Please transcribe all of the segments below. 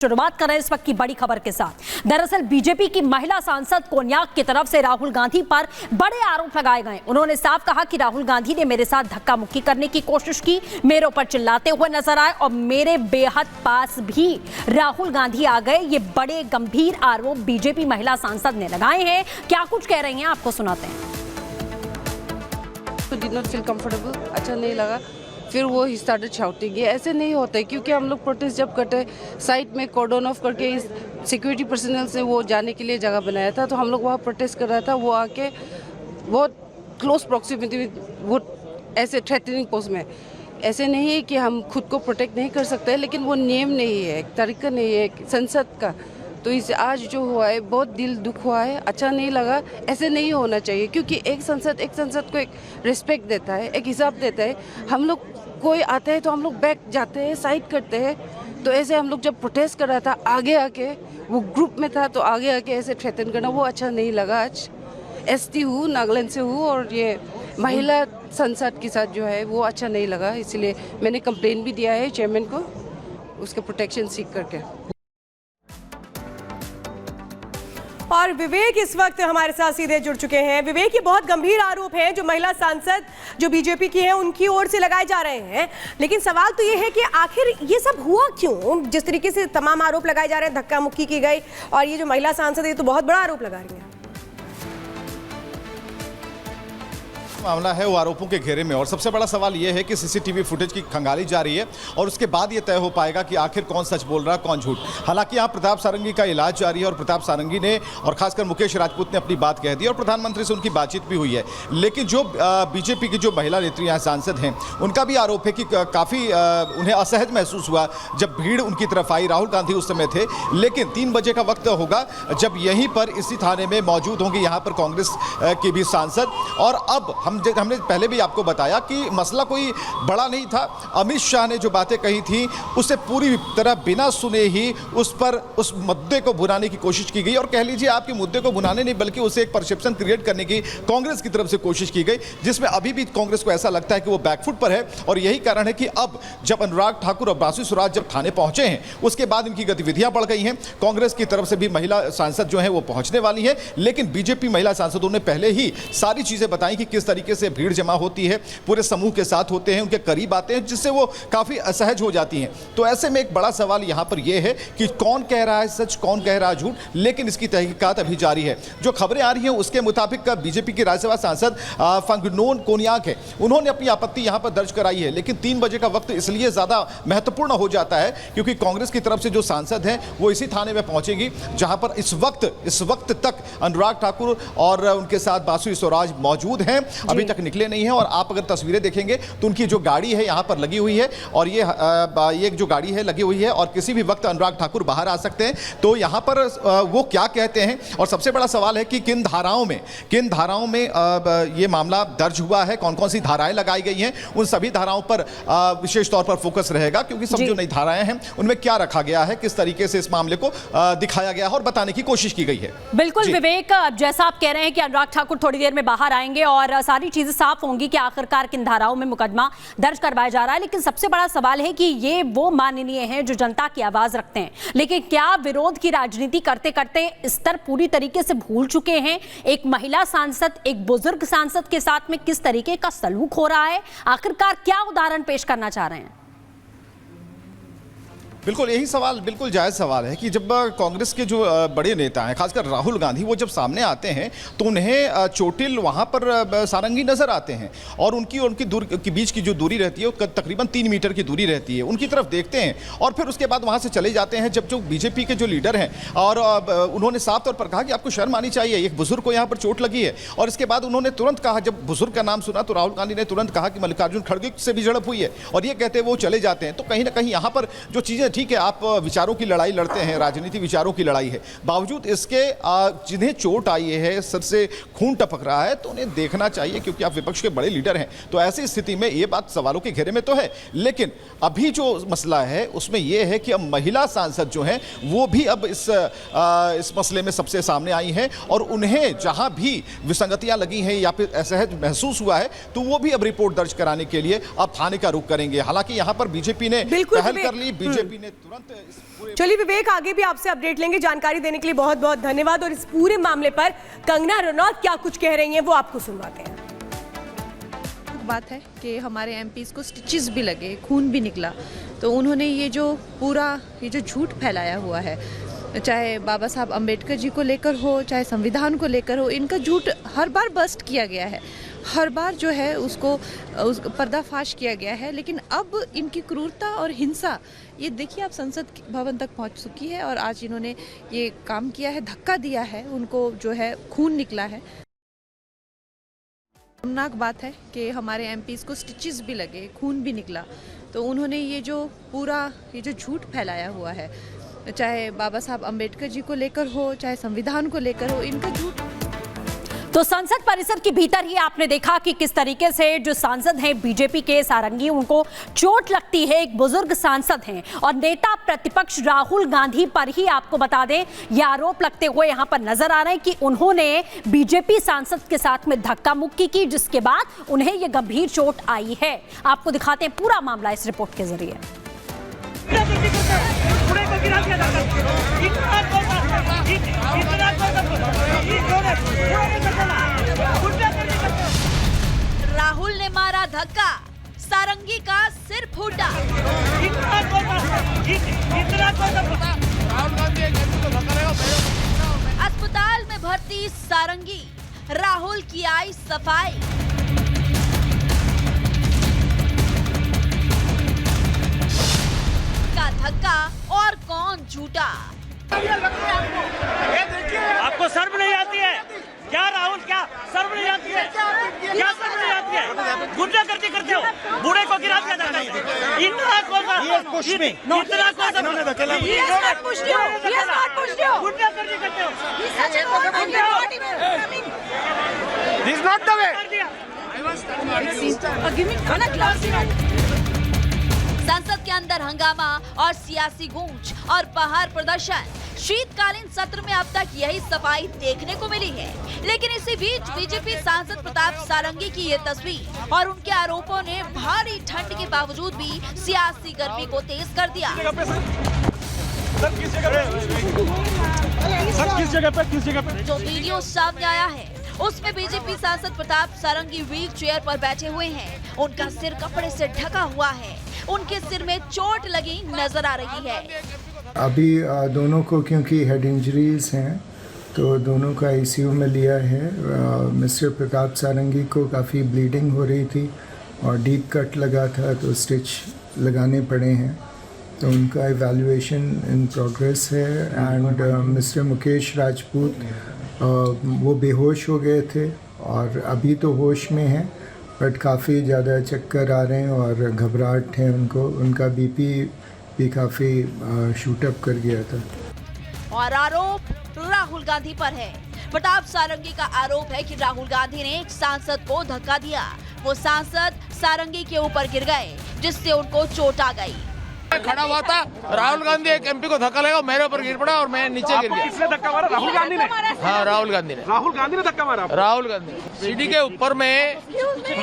शुरुआत कर रहे हैं इस वक्त की बड़ी खबर के साथ। दरअसल बीजेपी की महिला सांसद कोन्याक की तरफ से राहुल गांधी पर बड़े आरोप लगाए गए। उन्होंने साफ कहा कि राहुल गांधी ने मेरे साथ धक्का मुक्की करने की कोशिश की, मेरे ऊपर चिल्लाते हुए नजर आए और मेरे बेहद पास भी राहुल गांधी आ गए। ये बड़े गंभीर आरोप बीजेपी महिला सांसद ने लगाए हैं। क्या कुछ कह रही हैं आपको सुनाते हैं। डिड नॉट फील कंफर्टेबल, अच्छा नहीं लगा। फिर वो ही स्टार्टेड शाउटिंग। ये ऐसे नहीं होता है, क्योंकि हम लोग प्रोटेस्ट जब करते साइड में कॉर्डन ऑफ करके इस सिक्योरिटी पर्सनल से वो जाने के लिए जगह बनाया था, तो हम लोग वहाँ प्रोटेस्ट कर रहा था। वो आके बहुत क्लोज प्रॉक्सिमिटी में वो ऐसे थ्रेटनिंग पोस्ट में, ऐसे नहीं है कि हम खुद को प्रोटेक्ट नहीं कर सकते, लेकिन वो नियम नहीं है, एक तरीका नहीं है संसद का। तो इस आज जो हुआ है बहुत दिल दुख हुआ है, अच्छा नहीं लगा। ऐसे नहीं होना चाहिए, क्योंकि एक संसद को एक रिस्पेक्ट देता है, एक हिसाब देता है। हम लोग कोई आता है तो हम लोग बैक जाते हैं, साइड करते हैं। तो ऐसे हम लोग जब प्रोटेस्ट कर रहा था, आगे आके वो ग्रुप में था तो आगे आके ऐसे थ्रेटन करना वो अच्छा नहीं लगा। आज एसटी हूँ, नागालैंड से हूँ, और ये महिला संसद के साथ जो है वो अच्छा नहीं लगा। इसलिए मैंने कंप्लेन भी दिया है चेयरमैन को, उसके प्रोटेक्शन सीख करके। और विवेक इस वक्त हमारे साथ सीधे जुड़ चुके हैं। विवेक, ये बहुत गंभीर आरोप हैं जो महिला सांसद जो बीजेपी की हैं उनकी ओर से लगाए जा रहे हैं, लेकिन सवाल तो ये है कि आखिर ये सब हुआ क्यों? जिस तरीके से तमाम आरोप लगाए जा रहे हैं, धक्का मुक्की की गई, और ये जो महिला सांसद है तो बहुत बड़ा आरोप लगा रही है। मामला है वो आरोपों के घेरे में, और सबसे बड़ा सवाल ये है कि सीसीटीवी फुटेज की खंगाली जा रही है और उसके बाद ये तय हो पाएगा कि आखिर कौन सच बोल रहा है, कौन झूठ। हालांकि यहाँ प्रताप सारंगी का इलाज जारी है और प्रताप सारंगी ने और खासकर मुकेश राजपूत ने अपनी बात कह दी और प्रधानमंत्री से उनकी बातचीत भी हुई है। लेकिन जो बीजेपी की जो महिला नेत्री यहाँ सांसद हैं, उनका भी आरोप है कि काफ़ी उन्हें असहज महसूस हुआ जब भीड़ उनकी तरफ आई। राहुल गांधी उस समय थे, लेकिन 3 बजे का वक्त होगा जब यहीं पर इसी थाने में मौजूद होंगे यहाँ पर कांग्रेस की भी सांसद। और अब हमने पहले भी आपको बताया कि मसला कोई बड़ा नहीं था। अमित शाह ने जो बातें कही थी उसे पूरी तरह बिना सुने ही उस मुद्दे को भुनाने की कोशिश की गई, और कह लीजिए आपके मुद्दे को भुनाने नहीं बल्कि उसे एक परसेप्शन क्रिएट करने की कांग्रेस की तरफ से कोशिश की गई, जिसमें अभी भी कांग्रेस को ऐसा लगता है कि वो बैकफुट पर है। और यही कारण है कि अब जब अनुराग ठाकुर और बासु स्वराज जब थाने पहुंचे हैं, उसके बाद इनकी गतिविधियां बढ़ गई हैं। कांग्रेस की तरफ से भी महिला सांसद जो है वो पहुंचने वाली है, लेकिन बीजेपी महिला सांसदों ने पहले ही सारी चीजें बताई कि किस तरीके से भीड़ जमा होती है, पूरे समूह के साथ होते हैं, उनके करीब आते हैं, जिससे वो काफी असहज हो जाती हैं। तो ऐसे में एक बड़ा सवाल यहां पर यह है कि कौन कह रहा है सच, कौन कह रहा है झूठ, लेकिन इसकी तहकीकात अभी जारी है। जो खबरें आ रही हैं उसके मुताबिक बीजेपी की राज्यसभा सांसद फंगनोन कोन्याक है, उन्होंने अपनी आपत्ति यहां पर दर्ज कराई है। लेकिन 3 बजे का वक्त इसलिए ज्यादा महत्वपूर्ण हो जाता है क्योंकि कांग्रेस की तरफ से जो सांसद हैं वो इसी थाने में पहुंचेगी जहां पर इस वक्त तक अनुराग ठाकुर और उनके साथ बासु स्वराज मौजूद हैं, अभी तक निकले नहीं है। और आप अगर तस्वीरें देखेंगे तो उनकी जो गाड़ी है यहाँ पर लगी हुई है, और ये जो गाड़ी है लगी हुई है, और किसी भी वक्त अनुराग ठाकुर बाहर आ सकते हैं। तो यहाँ पर वो क्या कहते हैं, और सबसे बड़ा सवाल है कि किन धाराओं में ये मामला दर्ज हुआ है, कौन कौन सी धाराएं लगाई गई हैं, उन सभी धाराओं पर विशेष तौर पर फोकस रहेगा, क्योंकि सब जो नई धाराएं हैं उनमें क्या रखा गया है, किस तरीके से इस मामले को दिखाया गया है और बताने की कोशिश की गई है। बिल्कुल विवेक, जैसा आप कह रहे हैं कि अनुराग ठाकुर थोड़ी देर में बाहर आएंगे और सारी चीजें साफ होंगी कि आखिरकार किन धाराओं में मुकदमा दर्ज करवाया जा रहा है। लेकिन सबसे बड़ा सवाल है कि ये वो माननीय हैं जो जनता की आवाज रखते हैं, लेकिन क्या विरोध की राजनीति करते करते स्तर पूरी तरीके से भूल चुके हैं? एक महिला सांसद, एक बुजुर्ग सांसद के साथ में किस तरीके का सलूक हो रहा है, आखिरकार क्या उदाहरण पेश करना चाह रहे हैं? बिल्कुल यही सवाल बिल्कुल जायज़ सवाल है कि जब कांग्रेस के जो बड़े नेता हैं, खासकर राहुल गांधी, वो जब सामने आते हैं तो उन्हें चोटिल वहाँ पर सारंगी नज़र आते हैं, और उनकी बीच की जो दूरी रहती है वो तकरीबन 3 मीटर की दूरी रहती है। उनकी तरफ देखते हैं और फिर उसके बाद वहाँ से चले जाते हैं। जब जो बीजेपी के जो लीडर हैं और उन्होंने साफ तौर पर कहा कि आपको शर्म आनी चाहिए, एक बुजुर्ग को यहाँ पर चोट लगी है। और इसके बाद उन्होंने तुरंत कहा, जब बुजुर्ग का नाम सुना तो राहुल गांधी ने तुरंत कहा कि मल्लिकार्जुन खड़गे से भी झड़प हुई है, और ये कहते वो चले जाते हैं। तो कहीं ना कहीं यहाँ पर जो चीज़ें, ठीक है आप विचारों की लड़ाई लड़ते हैं, राजनीति विचारों की लड़ाई है, बावजूद इसके जिन्हें चोट आई है, सर से खून टपक रहा है, तो उन्हें देखना चाहिए क्योंकि आप विपक्ष के बड़े लीडर हैं। तो ऐसी स्थिति में ये बात सवालों के घेरे में तो है, लेकिन अभी जो मसला है उसमें यह है कि अब महिला सांसद जो हैं वो भी अब इस मसले में सबसे सामने आई हैं, और उन्हें जहां भी विसंगतियां लगी हैं या फिर असहज महसूस हुआ है तो वो भी अब रिपोर्ट दर्ज कराने के लिए अब थाने का रुख करेंगे। हालांकि यहां पर बीजेपी ने पहल कर ली, बीजेपी ने तुरंत इस पूरे चलिए विवेक, आगे भी आपसे अपडेट लेंगे। जानकारी देने के लिए बहुत बहुत धन्यवाद। और इस पूरे मामले पर कंगना रनौत क्या कुछ कह रही हैं वो आपको सुनवाते हैं। बात है कि हमारे एमपीज़ को स्टिचेस भी लगे, खून भी निकला, तो उन्होंने ये जो झूठ फैलाया हुआ है, चाहे बाबा साहब अम्बेडकर जी को लेकर हो, चाहे संविधान को लेकर हो, इनका झूठ हर बार बस्ट किया गया है, हर बार जो है उसको पर्दाफाश किया गया है। लेकिन अब इनकी क्रूरता और हिंसा, ये देखिए आप संसद भवन तक पहुंच चुकी है और आज इन्होंने ये काम किया है, धक्का दिया है, उनको जो है खून निकला है। शर्मनाक बात है कि हमारे एमपीज़ को स्टिचेस भी लगे, खून भी निकला, तो उन्होंने ये जो झूठ फैलाया हुआ है, चाहे बाबा साहब अम्बेडकर जी को लेकर हो, चाहे संविधान को लेकर हो, इनका झूठ। तो संसद परिसर के भीतर ही आपने देखा कि किस तरीके से जो सांसद हैं बीजेपी के सारंगी, उनको चोट लगती है। एक बुजुर्ग सांसद हैं और नेता प्रतिपक्ष राहुल गांधी पर ही आपको बता दें ये आरोप लगते हुए यहां पर नजर आ रहे हैं कि उन्होंने बीजेपी सांसद के साथ में धक्का मुक्की की, जिसके बाद उन्हें ये गंभीर चोट आई है। आपको दिखाते हैं पूरा मामला इस रिपोर्ट के जरिए। राहुल ने मारा धक्का, सारंगी का सिर फूटा। अस्पताल में भर्ती सारंगी, राहुल की आई सफाई। का धक्का और कौन झूठा। आपको शर्म नहीं आती है क्या राहुल? क्या शर्म नहीं आती है? क्या शर्म नहीं आती है? गुंडागर्दी करते हो, बूढ़े को गिरा दिया जाता है। इतना कौन गुंडागर्दी करते हो? This is not the way. संसद के अंदर हंगामा और सियासी गूंज और बाहर प्रदर्शन। शीतकालीन सत्र में अब तक यही सफाई देखने को मिली है, लेकिन इसी बीच बीजेपी सांसद प्रताप सारंगी की ये तस्वीर और उनके आरोपों ने भारी ठंड के बावजूद भी सियासी गर्मी को तेज कर दिया। किस जगह पे? जो वीडियो सामने आया है उसमें बीजेपी सांसद प्रताप सारंगी व्हील चेयर पर बैठे हुए हैं। उनका सिर कपड़े से ढका हुआ है, उनके सिर में चोट लगी नजर आ रही है। अभी दोनों को क्योंकि हेड इंजरीज हैं तो दोनों का आईसीयू में लिया है। मिस्टर प्रताप सारंगी को काफ़ी ब्लीडिंग हो रही थी और डीप कट लगा था तो स्टिच लगाने पड़े हैं, तो उनका इवैल्यूएशन इन प्रोग्रेस है। एंड मिस्टर मुकेश राजपूत वो बेहोश हो गए थे और अभी तो होश में हैं, बट काफ़ी ज़्यादा चक्कर आ रहे हैं और घबराहट है उनको। उनका बीपी भी काफ़ी शूट अप कर गया था। और आरोप राहुल गांधी पर है। प्रताप सारंगी का आरोप है कि राहुल गांधी ने एक सांसद को धक्का दिया। वो सांसद सारंगी के ऊपर गिर गए, जिससे उनको चोट आ गई। खड़ा हुआ था, राहुल गांधी एक एमपी को धक्का लगा, मेरे ऊपर गिर पड़ा और मैं नीचे गिर गया। किसने धक्का मारा? राहुल गांधी ने? हाँ, राहुल गांधी ने। राहुल गांधी ने धक्का मारा? राहुल गांधी सीढ़ी के ऊपर में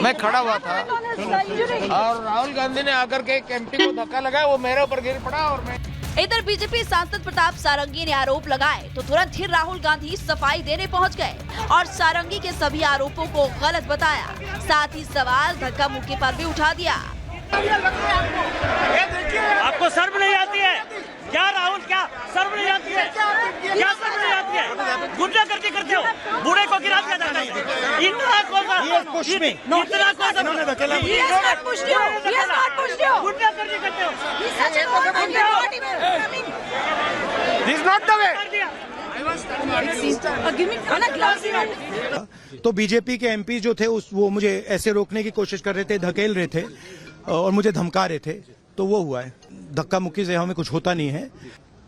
मैं खड़ा हुआ था और राहुल गांधी ने आकर के एक एमपी को धक्का लगाया, वो मेरे ऊपर गिर पड़ा और मैं। इधर बीजेपी सांसद प्रताप सारंगी ने आरोप लगाए तो तुरंत ही राहुल गांधी सफाई देने पहुंच गए और सारंगी के सभी आरोपों को गलत बताया। साथ ही सवाल धक्का मुक्की पर भी उठा दिया। आपको शर्म नहीं आती है क्या राहुल? क्या शर्म नहीं आती है? क्या शर्म नहीं आती है? गुंडागर्दी करते हो, बूढ़े को गिरा दिया जाता है। इतना कौन गुंडागर्दी करते हो? This is not the way. तो बीजेपी के एमपी जो थे वो मुझे ऐसे रोकने की कोशिश कर रहे थे, धकेल रहे थे और मुझे धमका रहे थे, तो वो हुआ है। धक्का मुक्की से हमें कुछ होता नहीं है।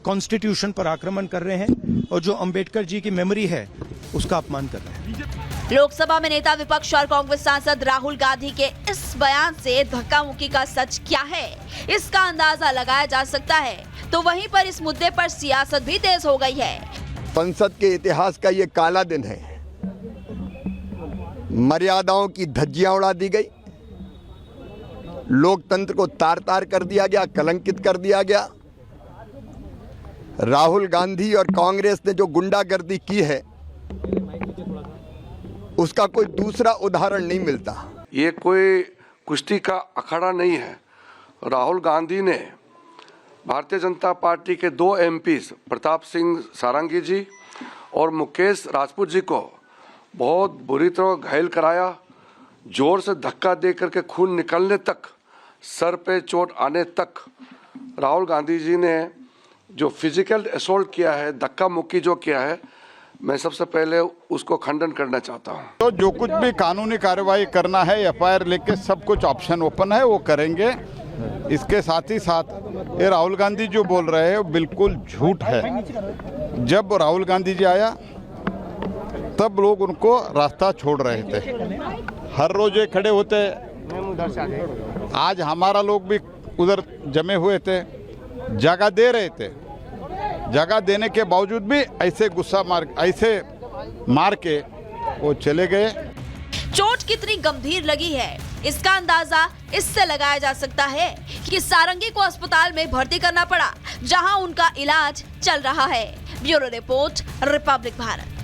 कॉन्स्टिट्यूशन पर आक्रमण कर रहे हैं और जो अंबेडकर जी की मेमोरी है उसका अपमान कर रहे हैं। लोकसभा में नेता विपक्ष और कांग्रेस सांसद राहुल गांधी के इस बयान से धक्का मुक्की का सच क्या है, इसका अंदाजा लगाया जा सकता है। तो वहीं पर इस मुद्दे पर सियासत भी तेज हो गई है। संसद के इतिहास का ये काला दिन है। मर्यादाओं की धज्जियां उड़ा दी गई, लोकतंत्र को तार तार कर दिया गया, कलंकित कर दिया गया। राहुल गांधी और कांग्रेस ने जो गुंडागर्दी की है उसका कोई दूसरा उदाहरण नहीं मिलता। ये कोई कुश्ती का अखाड़ा नहीं है। राहुल गांधी ने भारतीय जनता पार्टी के 2 एमपीज प्रताप सिंह सारंगी जी और मुकेश राजपूत जी को बहुत बुरी तरह घायल कराया। जोर से धक्का दे करके खून निकलने तक, सर पे चोट आने तक राहुल गांधी जी ने जो फिजिकल असॉल्ट किया है, धक्का मुक्की जो किया है, मैं सबसे पहले उसको खंडन करना चाहता हूँ। तो जो कुछ भी कानूनी कार्रवाई करना है, एफआईआर लेके सब कुछ ऑप्शन ओपन है, वो करेंगे। इसके साथ ही साथ ये राहुल गांधी जो बोल रहे हैं वो बिल्कुल झूठ है। जब राहुल गांधी जी आया तब लोग उनको रास्ता छोड़ रहे थे, हर रोज ये खड़े होते। आज हमारा लोग भी उधर जमे हुए थे, जगह दे रहे थे। जगह देने के बावजूद भी ऐसे गुस्सा ऐसे मार के वो चले गए। चोट कितनी गंभीर लगी है इसका अंदाजा इससे लगाया जा सकता है कि सारंगी को अस्पताल में भर्ती करना पड़ा, जहां उनका इलाज चल रहा है। Bureau report, Republic Bharat.